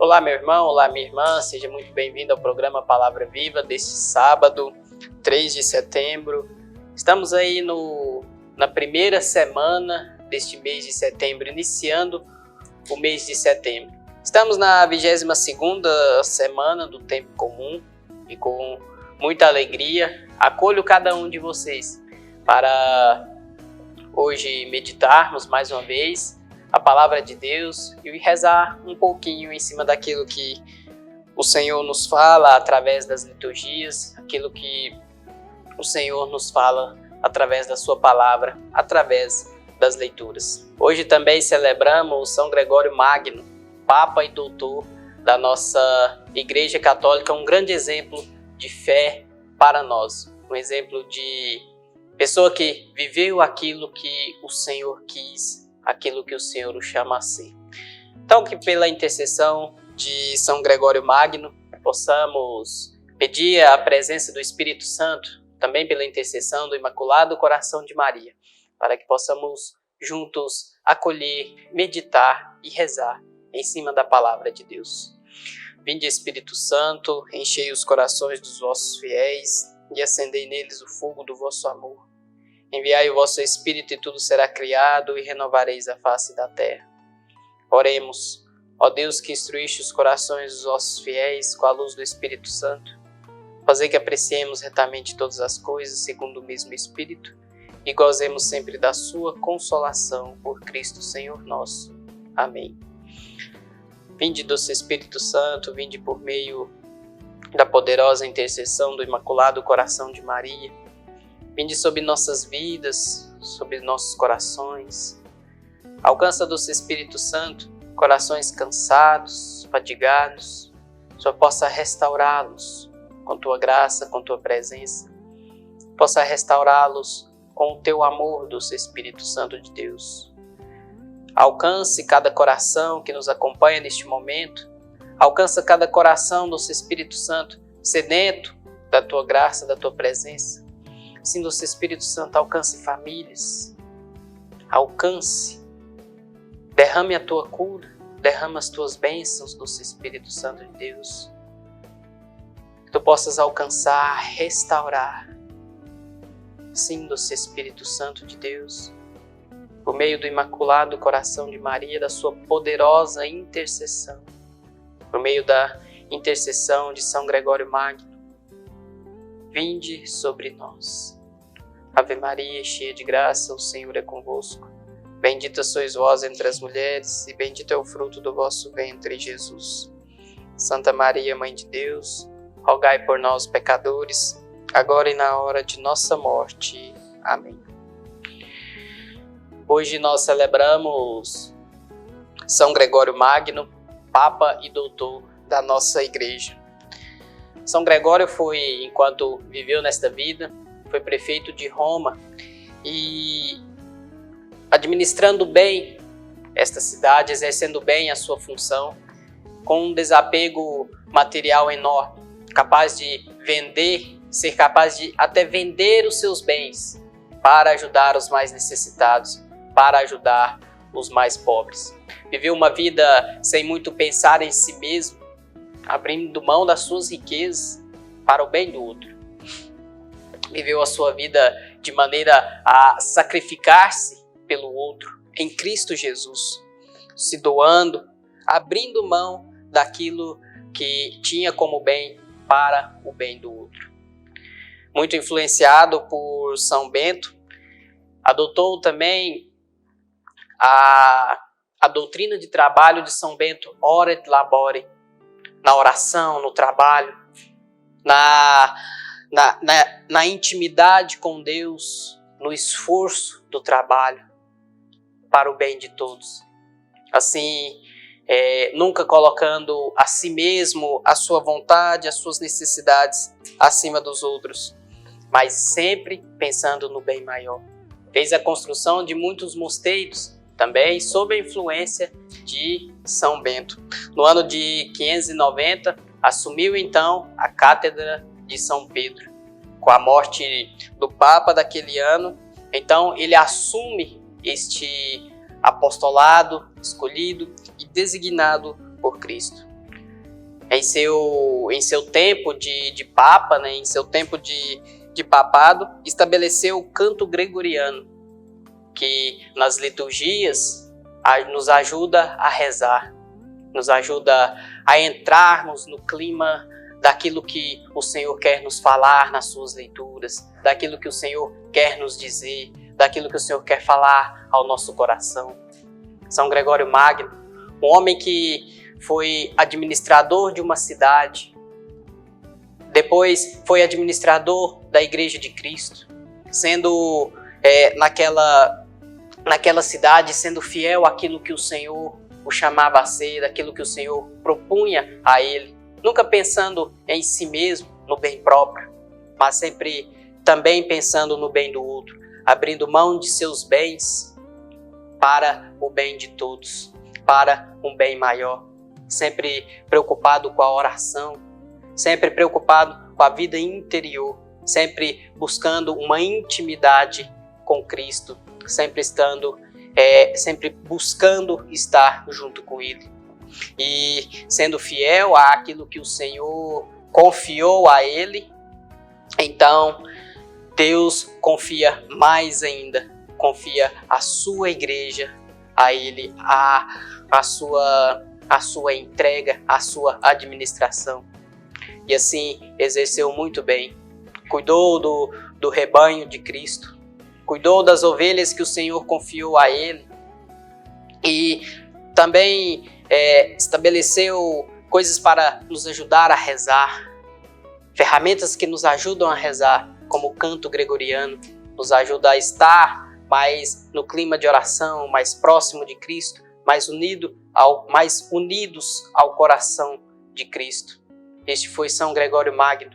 Olá, meu irmão, olá, minha irmã, seja muito bem-vindo ao programa Palavra Viva deste sábado, 3 de setembro. Estamos aí na primeira semana deste mês de setembro, iniciando o mês de setembro. Estamos na 22ª semana do tempo comum e com muita alegria acolho cada um de vocês para hoje meditarmos mais uma vez a palavra de Deus e rezar um pouquinho em cima daquilo que o Senhor nos fala através das liturgias, aquilo que o Senhor nos fala através da sua palavra, através das leituras. Hoje também celebramos São Gregório Magno, Papa e Doutor da nossa Igreja Católica, um grande exemplo de fé para nós, um exemplo de pessoa que viveu aquilo que o Senhor quis, aquilo que o Senhor o chama a ser. Então, que pela intercessão de São Gregório Magno, possamos pedir a presença do Espírito Santo, também pela intercessão do Imaculado Coração de Maria, para que possamos juntos acolher, meditar e rezar em cima da palavra de Deus. Vinde, Espírito Santo, enchei os corações dos vossos fiéis e acendei neles o fogo do vosso amor. Enviai o vosso Espírito e tudo será criado e renovareis a face da terra. Oremos, ó Deus que instruíste os corações dos vossos fiéis com a luz do Espírito Santo, fazei que apreciemos retamente todas as coisas segundo o mesmo Espírito e gozemos sempre da sua consolação por Cristo Senhor nosso. Amém. Vinde, doce Espírito Santo, vinde por meio da poderosa intercessão do Imaculado Coração de Maria. Vinde sobre nossas vidas, sobre nossos corações. Alcança, doce Espírito Santo, corações cansados, fatigados. Só possa restaurá-los com tua graça, com tua presença. Possa restaurá-los com o teu amor, doce Espírito Santo de Deus. Alcance cada coração que nos acompanha neste momento. Alcança cada coração, doce Espírito Santo, sedento da tua graça, da tua presença. Sim, doce Espírito Santo, alcance famílias, alcance, derrame a tua cura, derrama as tuas bênçãos, doce Espírito Santo de Deus. Que tu possas alcançar, restaurar. Sim, doce Espírito Santo de Deus, por meio do Imaculado Coração de Maria, da sua poderosa intercessão, por meio da intercessão de São Gregório Magno, vinde sobre nós. Ave Maria, cheia de graça, o Senhor é convosco. Bendita sois vós entre as mulheres, e bendito é o fruto do vosso ventre, Jesus. Santa Maria, Mãe de Deus, rogai por nós, pecadores, agora e na hora de nossa morte. Amém. Hoje nós celebramos São Gregório Magno, Papa e Doutor da nossa Igreja. São Gregório foi, enquanto viveu nesta vida, foi prefeito de Roma e administrando bem esta cidade, exercendo bem a sua função, com um desapego material enorme, capaz de vender, ser capaz de até vender os seus bens para ajudar os mais necessitados, para ajudar os mais pobres. Viveu uma vida sem muito pensar em si mesmo, abrindo mão das suas riquezas para o bem do outro. Viveu a sua vida de maneira a sacrificar-se pelo outro em Cristo Jesus, se doando, abrindo mão daquilo que tinha como bem para o bem do outro. Muito influenciado por São Bento, adotou também a doutrina de trabalho de São Bento, ora et labore, na oração, no trabalho, na intimidade com Deus, no esforço do trabalho para o bem de todos. Assim, nunca colocando a si mesmo, a sua vontade, as suas necessidades acima dos outros, mas sempre pensando no bem maior. Fez a construção de muitos mosteiros, também sob a influência de São Bento. No ano de 590, assumiu então a cátedra de São Pedro. Com a morte do Papa daquele ano, então ele assume este apostolado escolhido e designado por Cristo. em seu tempo de papa, né, em seu tempo de papado, estabeleceu o canto gregoriano, que nas liturgias nos ajuda a rezar, nos ajuda a entrarmos no clima daquilo que o Senhor quer nos falar nas suas leituras, daquilo que o Senhor quer nos dizer, daquilo que o Senhor quer falar ao nosso coração. São Gregório Magno, um homem que foi administrador de uma cidade, depois foi administrador da Igreja de Cristo, sendo naquela cidade, sendo fiel àquilo que o Senhor o chamava a ser, daquilo que o Senhor propunha a ele, nunca pensando em si mesmo, no bem próprio, mas sempre também pensando no bem do outro, abrindo mão de seus bens para o bem de todos, para um bem maior, sempre preocupado com a oração, sempre preocupado com a vida interior, sempre buscando uma intimidade com Cristo, sempre buscando estar junto com Ele e sendo fiel àquilo que o Senhor confiou a Ele. Então Deus confia mais ainda, confia a sua igreja a Ele, a sua entrega, a sua administração. E assim exerceu muito bem, cuidou do rebanho de Cristo, cuidou das ovelhas que o Senhor confiou a Ele e também estabeleceu coisas para nos ajudar a rezar, ferramentas que nos ajudam a rezar, como o canto gregoriano, nos ajuda a estar mais no clima de oração, mais próximo de Cristo, mais unidos ao coração de Cristo. Este foi São Gregório Magno,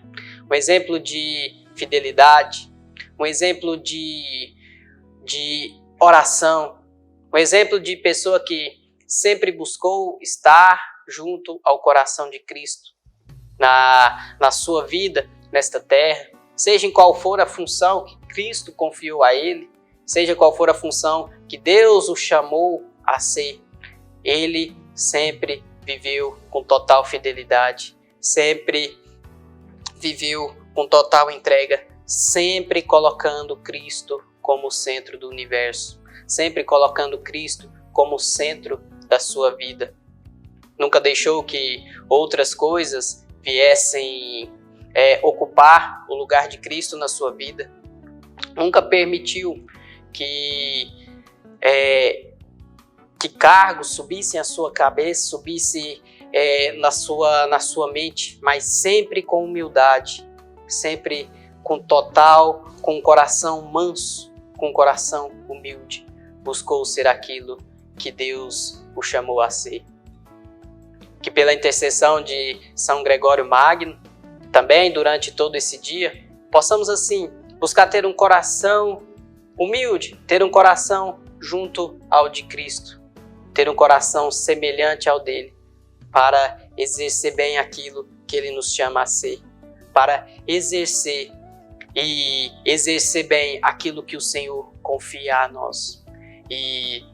um exemplo de fidelidade, um exemplo de oração, um exemplo de pessoa que sempre buscou estar junto ao coração de Cristo na sua vida nesta terra, seja em qual for a função que Cristo confiou a ele, seja qual for a função que Deus o chamou a ser, ele sempre viveu com total fidelidade, sempre viveu com total entrega, sempre colocando Cristo como o centro do universo, sempre colocando Cristo como o centro da sua vida. Nunca deixou que outras coisas viessem ocupar o lugar de Cristo na sua vida. Nunca permitiu que cargos subissem à sua cabeça, subissem na sua mente, mas sempre com humildade, sempre com um coração manso, com um coração humilde. Buscou ser aquilo que Deus o chamou a ser. Que pela intercessão de São Gregório Magno, também durante todo esse dia, possamos assim buscar ter um coração humilde, ter um coração junto ao de Cristo, ter um coração semelhante ao dele, para exercer bem aquilo que ele nos chama a ser, para exercer bem aquilo que o Senhor confia a nós. E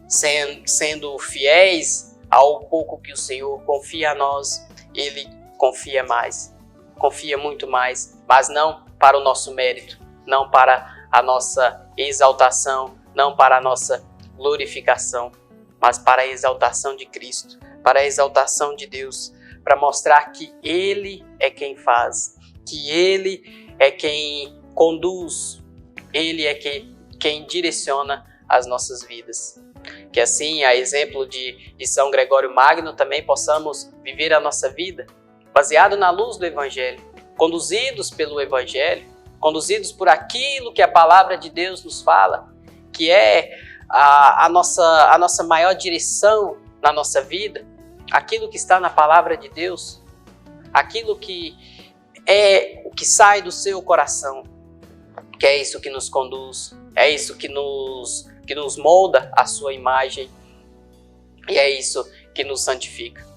sendo fiéis ao pouco que o Senhor confia a nós, Ele confia mais, confia muito mais, mas não para o nosso mérito, não para a nossa exaltação, não para a nossa glorificação, mas para a exaltação de Cristo, para a exaltação de Deus, para mostrar que Ele é quem faz, que Ele é quem conduz, Ele é quem direciona as nossas vidas. Que assim, a exemplo de São Gregório Magno, também possamos viver a nossa vida baseado na luz do Evangelho, conduzidos pelo Evangelho, conduzidos por aquilo que a Palavra de Deus nos fala, que é a nossa maior direção na nossa vida, aquilo que está na Palavra de Deus, aquilo que é o que sai do seu coração, que é isso que nos conduz, é isso que nos molda a sua imagem e é isso que nos santifica.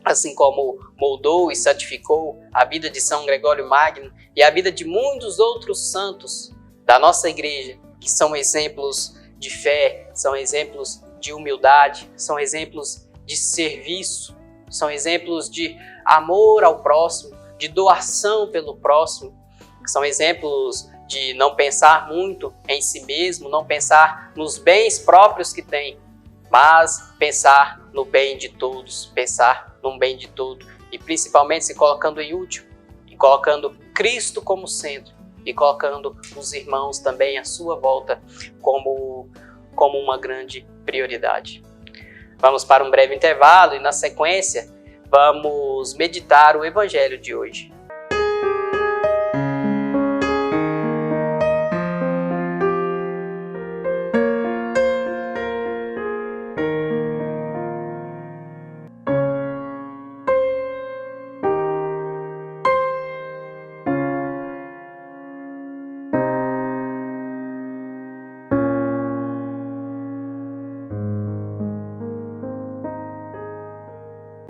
Assim como moldou e santificou a vida de São Gregório Magno e a vida de muitos outros santos da nossa igreja, que são exemplos de fé, são exemplos de humildade, são exemplos de serviço, são exemplos de amor ao próximo, de doação pelo próximo, são exemplos de não pensar muito em si mesmo, não pensar nos bens próprios que tem, mas pensar no bem de todos, pensar no bem de todo e principalmente se colocando em último e colocando Cristo como centro e colocando os irmãos também à sua volta como uma grande prioridade. Vamos para um breve intervalo e na sequência vamos meditar o Evangelho de hoje.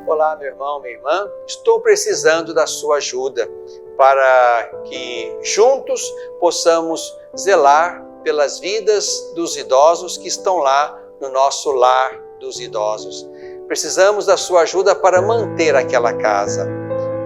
Olá, meu irmão, minha irmã. Estou precisando da sua ajuda para que juntos possamos zelar pelas vidas dos idosos que estão lá no nosso lar dos idosos. Precisamos da sua ajuda para manter aquela casa.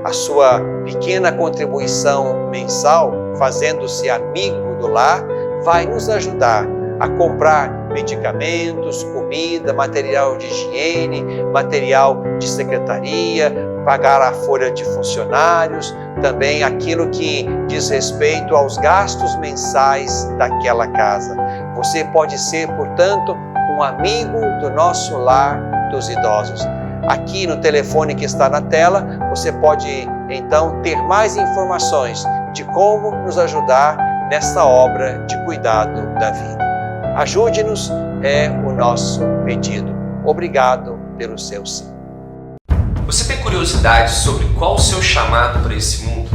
A sua pequena contribuição mensal, fazendo-se amigo do lar, vai nos ajudar a comprar medicamentos, comida, material de higiene, material de secretaria, pagar a folha de funcionários, também aquilo que diz respeito aos gastos mensais daquela casa. Você pode ser, portanto, um amigo do nosso lar dos idosos. Aqui no telefone que está na tela, você pode então ter mais informações de como nos ajudar nessa obra de cuidado da vida. Ajude-nos, é o nosso pedido. Obrigado pelo seu sim. Você tem curiosidade sobre qual o seu chamado para esse mundo?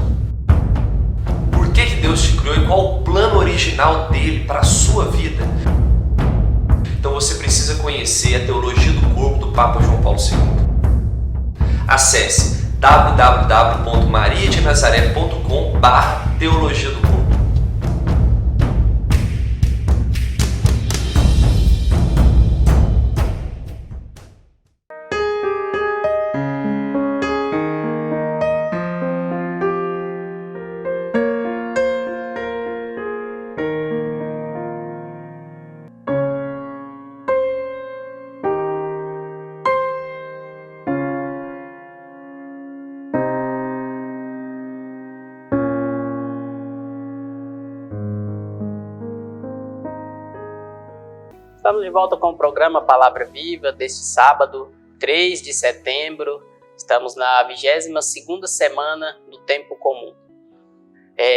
Por que Deus te criou e qual o plano original dele para a sua vida? Então você precisa conhecer a teologia do corpo do Papa João Paulo II. Acesse www.mariadenazaré.com/teologia do corpo. Estamos de volta com o programa Palavra Viva deste sábado, 3 de setembro. Estamos na 22ª semana do Tempo Comum.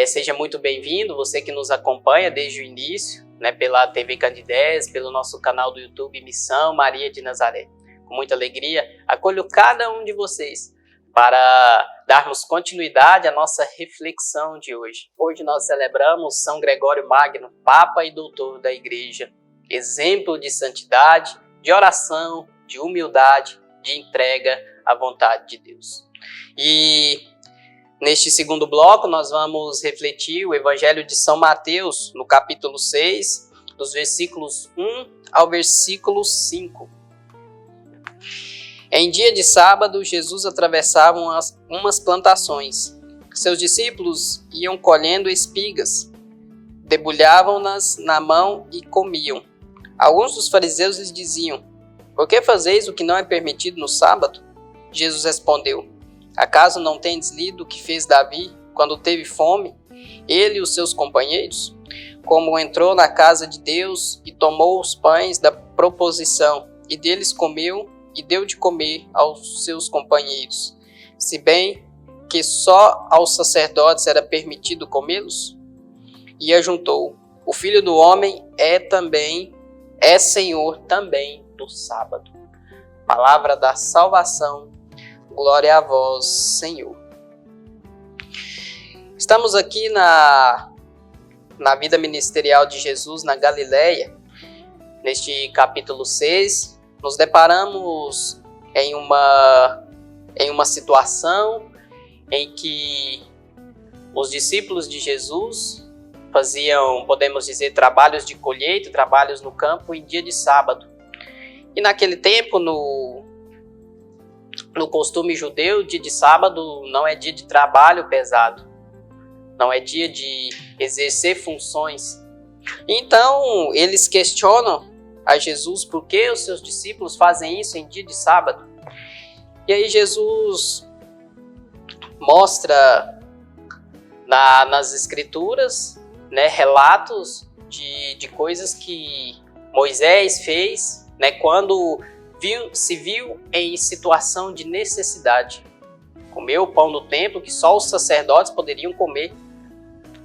Seja muito bem-vindo, você que nos acompanha desde o início, pela TV Candidez, pelo nosso canal do YouTube Missão Maria de Nazaré. Com muita alegria, acolho cada um de vocês para darmos continuidade à nossa reflexão de hoje. Hoje nós celebramos São Gregório Magno, Papa e Doutor da Igreja, exemplo de santidade, de oração, de humildade, de entrega à vontade de Deus. E neste segundo bloco nós vamos refletir o Evangelho de São Mateus, no capítulo 6, dos versículos 1 ao versículo 5. Em dia de sábado, Jesus atravessava umas plantações. Seus discípulos iam colhendo espigas, debulhavam-nas na mão e comiam. Alguns dos fariseus lhes diziam: por que fazeis o que não é permitido no sábado? Jesus respondeu: acaso não tendes lido o que fez Davi quando teve fome, ele e os seus companheiros? Como entrou na casa de Deus e tomou os pães da proposição, e deles comeu e deu de comer aos seus companheiros, se bem que só aos sacerdotes era permitido comê-los? E ajuntou: o Filho do Homem é Senhor também do sábado. Palavra da salvação, glória a vós, Senhor. Estamos aqui na vida ministerial de Jesus na Galileia. Neste capítulo 6, nos deparamos em uma situação em que os discípulos de Jesus faziam, podemos dizer, trabalhos de colheita, trabalhos no campo em dia de sábado. E naquele tempo, no costume judeu, dia de sábado não é dia de trabalho pesado, não é dia de exercer funções. Então, eles questionam a Jesus por que os seus discípulos fazem isso em dia de sábado. E aí Jesus mostra nas escrituras, né, relatos de coisas que Moisés fez, né, quando se viu em situação de necessidade. Comeu o pão no templo que só os sacerdotes poderiam comer,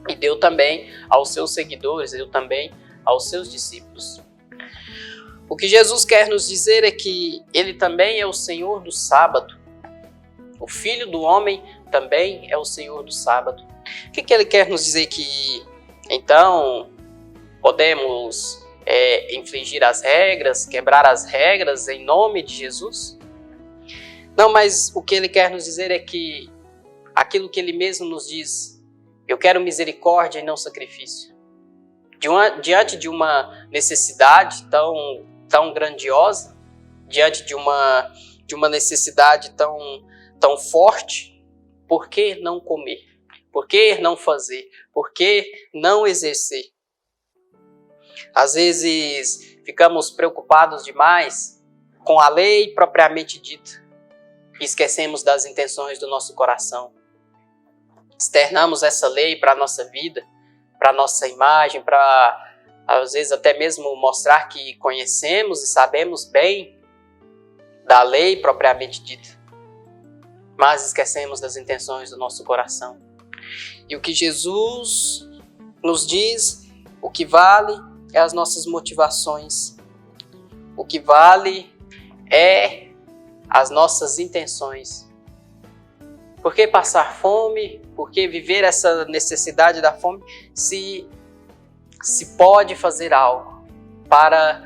e deu também aos seus seguidores, deu também aos seus discípulos. O que Jesus quer nos dizer é que ele também é o Senhor do sábado. O Filho do Homem também é o Senhor do sábado. O que ele quer nos dizer? Que então podemos infligir as regras, quebrar as regras em nome de Jesus? Não, mas o que ele quer nos dizer é que aquilo que ele mesmo nos diz: eu quero misericórdia e não sacrifício. Diante de uma necessidade tão grandiosa, diante de uma necessidade tão forte, por que não comer? Por que não fazer? Por que não exercer? Às vezes ficamos preocupados demais com a lei propriamente dita e esquecemos das intenções do nosso coração. Externamos essa lei para a nossa vida, para a nossa imagem, para às vezes até mesmo mostrar que conhecemos e sabemos bem da lei propriamente dita, mas esquecemos das intenções do nosso coração. E o que Jesus nos diz, o que vale é as nossas motivações. O que vale é as nossas intenções. Por que passar fome? Por que viver essa necessidade da fome se pode fazer algo para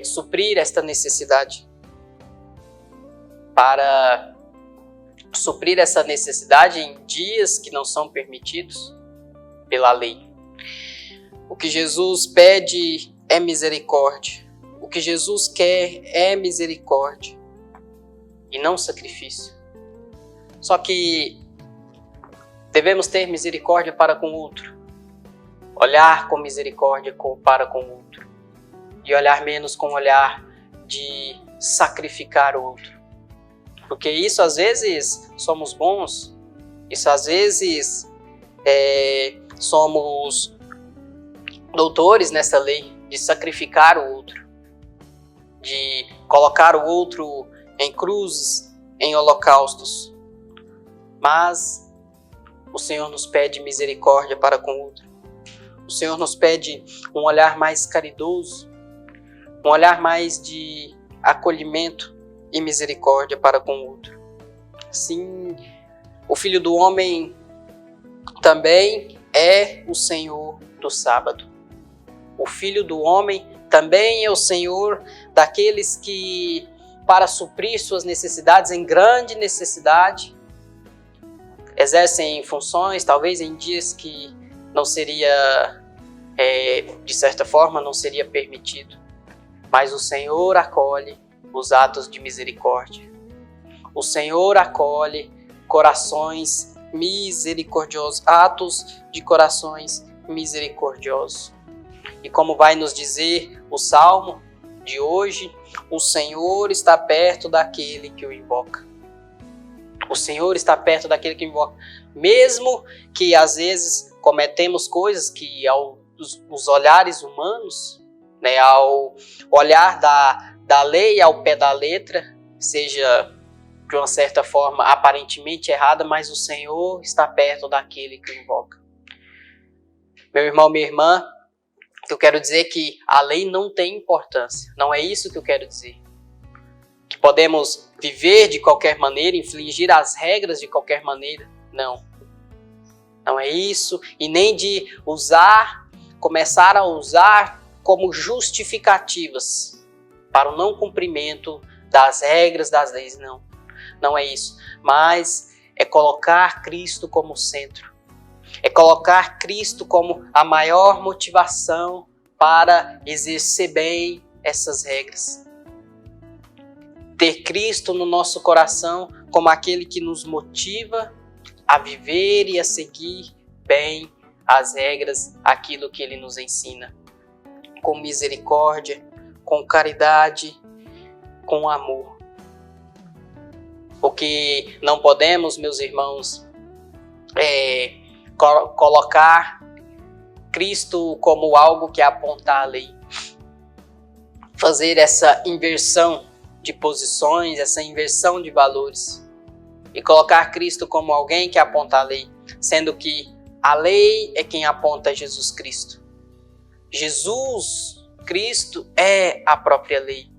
suprir esta necessidade? Para suprir essa necessidade em dias que não são permitidos pela lei. O que Jesus pede é misericórdia. O que Jesus quer é misericórdia e não sacrifício. Só que devemos ter misericórdia para com o outro, olhar com misericórdia para com o outro e olhar menos com o olhar de sacrificar o outro. Porque isso às vezes somos bons, isso às vezes somos doutores nessa lei de sacrificar o outro, de colocar o outro em cruzes, em holocaustos. Mas o Senhor nos pede misericórdia para com o outro. O Senhor nos pede um olhar mais caridoso, um olhar mais de acolhimento e misericórdia para com o outro. Sim, o Filho do Homem também é o Senhor do sábado. O Filho do Homem também é o Senhor daqueles que, para suprir suas necessidades, em grande necessidade, exercem funções, talvez em dias que não seria, de certa forma, não seria permitido. Mas o Senhor acolhe os atos de misericórdia. O Senhor acolhe corações misericordiosos, atos de corações misericordiosos. E como vai nos dizer o Salmo de hoje, o Senhor está perto daquele que o invoca. O Senhor está perto daquele que o invoca. Mesmo que às vezes cometemos coisas que aos olhares humanos, né, ao olhar da lei ao pé da letra, seja de uma certa forma aparentemente errada, mas o Senhor está perto daquele que o invoca. Meu irmão, minha irmã, eu quero dizer que a lei não tem importância. Não é isso que eu quero dizer. Que podemos viver de qualquer maneira, infligir as regras de qualquer maneira. Não. Não é isso. E nem de começar a usar como justificativas para o não cumprimento das regras, das leis. Não. Não é isso. Mas é colocar Cristo como centro. É colocar Cristo como a maior motivação para exercer bem essas regras. ter Cristo no nosso coração como aquele que nos motiva a viver e a seguir bem as regras, aquilo que Ele nos ensina, com misericórdia, com caridade, com amor. O que não podemos, meus irmãos, é colocar Cristo como algo que aponta a lei. Fazer essa inversão de posições, essa inversão de valores. E colocar Cristo como alguém que aponta a lei, sendo que a lei é quem aponta Jesus Cristo. Jesus Cristo é a própria lei.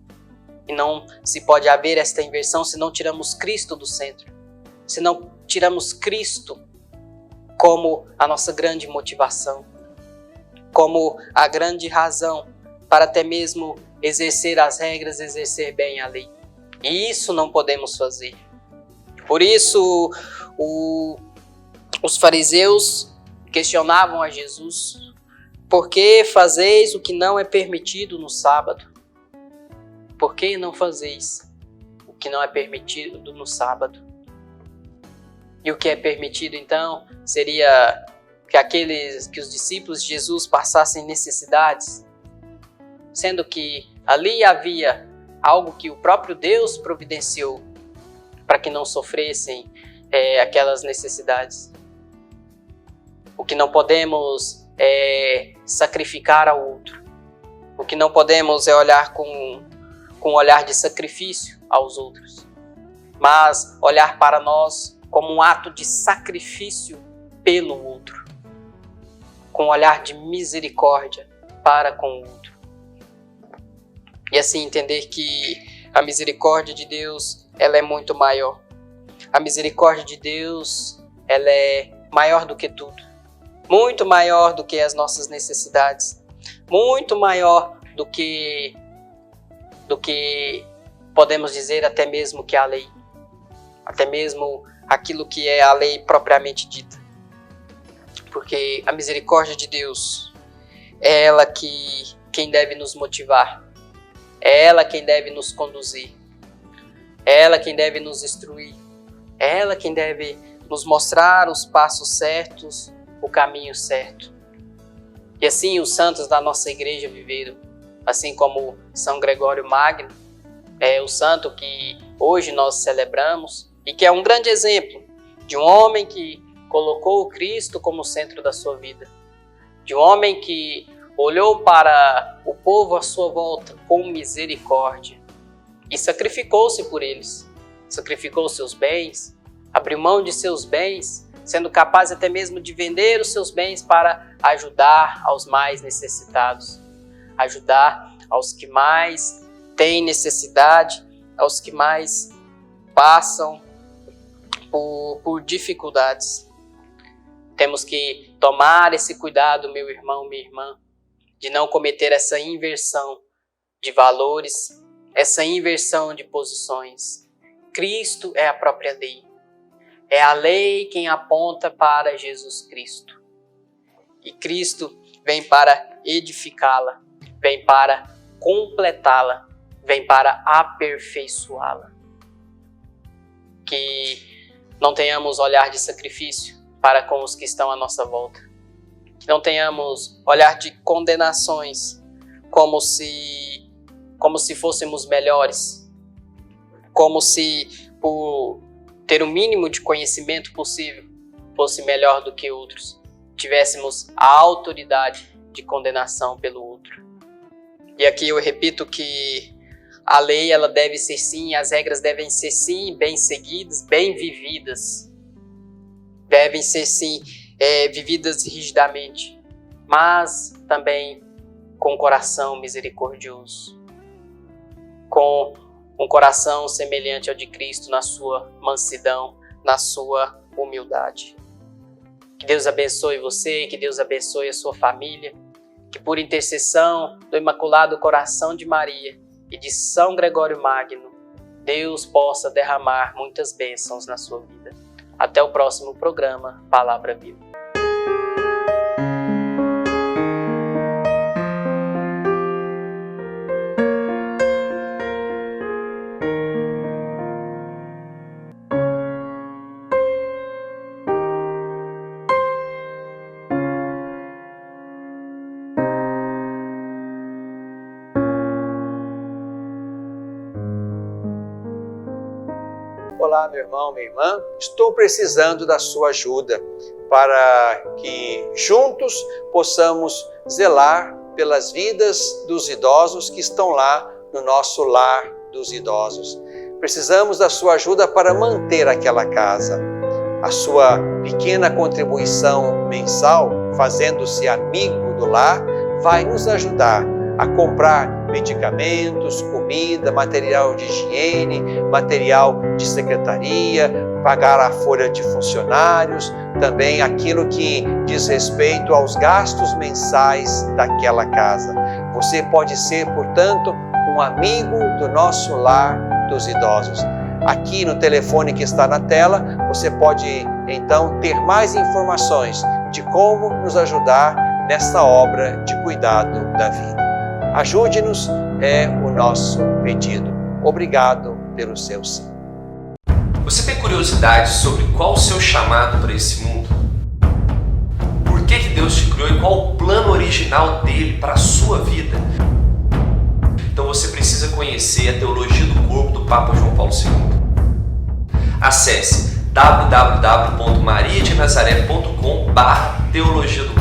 E não se pode haver esta inversão se não tiramos Cristo do centro. Se não tiramos Cristo como a nossa grande motivação, como a grande razão para até mesmo exercer as regras, exercer bem a lei. E isso não podemos fazer. Por isso, os fariseus questionavam a Jesus: por que fazeis o que não é permitido no sábado? Por que não fazeis o que não é permitido no sábado? E o que é permitido, então, seria que os discípulos de Jesus passassem necessidades, sendo que ali havia algo que o próprio Deus providenciou para que não sofressem aquelas necessidades. O que não podemos é sacrificar ao outro. O que não podemos é olhar com um olhar de sacrifício aos outros, mas olhar para nós como um ato de sacrifício pelo outro, com um olhar de misericórdia para com o outro. E assim entender que a misericórdia de Deus, ela é muito maior. A misericórdia de Deus, ela é maior do que tudo. Muito maior do que as nossas necessidades. Muito maior do que podemos dizer até mesmo que a lei. Até mesmo aquilo que é a lei propriamente dita. Porque a misericórdia de Deus é ela quem deve nos motivar. É ela quem deve nos conduzir. É ela quem deve nos instruir. É ela quem deve nos mostrar os passos certos, o caminho certo. E assim os santos da nossa igreja viveram. Assim como São Gregório Magno, é o santo que hoje nós celebramos e que é um grande exemplo de um homem que colocou o Cristo como centro da sua vida. De um homem que olhou para o povo à sua volta com misericórdia e sacrificou-se por eles. Sacrificou seus bens, abriu mão de seus bens, sendo capaz até mesmo de vender os seus bens para ajudar aos mais necessitados. Ajudar aos que mais têm necessidade, aos que mais passam por dificuldades. Temos que tomar esse cuidado, meu irmão, minha irmã, de não cometer essa inversão de valores, essa inversão de posições. Cristo é a própria lei. É a lei quem aponta para Jesus Cristo. E Cristo vem para edificá-la, vem para completá-la, vem para aperfeiçoá-la. Que não tenhamos olhar de sacrifício para com os que estão à nossa volta. Que não tenhamos olhar de condenações como se fôssemos melhores, como se por ter o mínimo de conhecimento possível fosse melhor do que outros, tivéssemos a autoridade de condenação pelo outro. E aqui eu repito que a lei ela deve ser sim, as regras devem ser sim bem seguidas, bem vividas. Devem ser sim vividas rigidamente, mas também com um coração misericordioso, com um coração semelhante ao de Cristo na sua mansidão, na sua humildade. Que Deus abençoe você, que Deus abençoe a sua família, que por intercessão do Imaculado Coração de Maria e de São Gregório Magno, Deus possa derramar muitas bênçãos na sua vida. Até o próximo programa Palavra Viva. Olá, meu irmão, minha irmã. Estou precisando da sua ajuda para que juntos possamos zelar pelas vidas dos idosos que estão lá no nosso lar dos idosos. Precisamos da sua ajuda para manter aquela casa. A sua pequena contribuição mensal, fazendo-se amigo do lar, vai nos ajudar a comprar medicamentos, comida, material de higiene, material de secretaria, pagar a folha de funcionários, também aquilo que diz respeito aos gastos mensais daquela casa. Você pode ser, portanto, um amigo do nosso lar dos idosos. Aqui no telefone que está na tela, você pode então ter mais informações de como nos ajudar nessa obra de cuidado da vida. Ajude-nos, é o nosso pedido. Obrigado pelo seu sim. Você tem curiosidade sobre qual o seu chamado para esse mundo? Por que Deus te criou e qual o plano original dele para a sua vida? Então você precisa conhecer a teologia do corpo do Papa João Paulo II. Acesse www.mariadenazaré.com/teologia do corpo.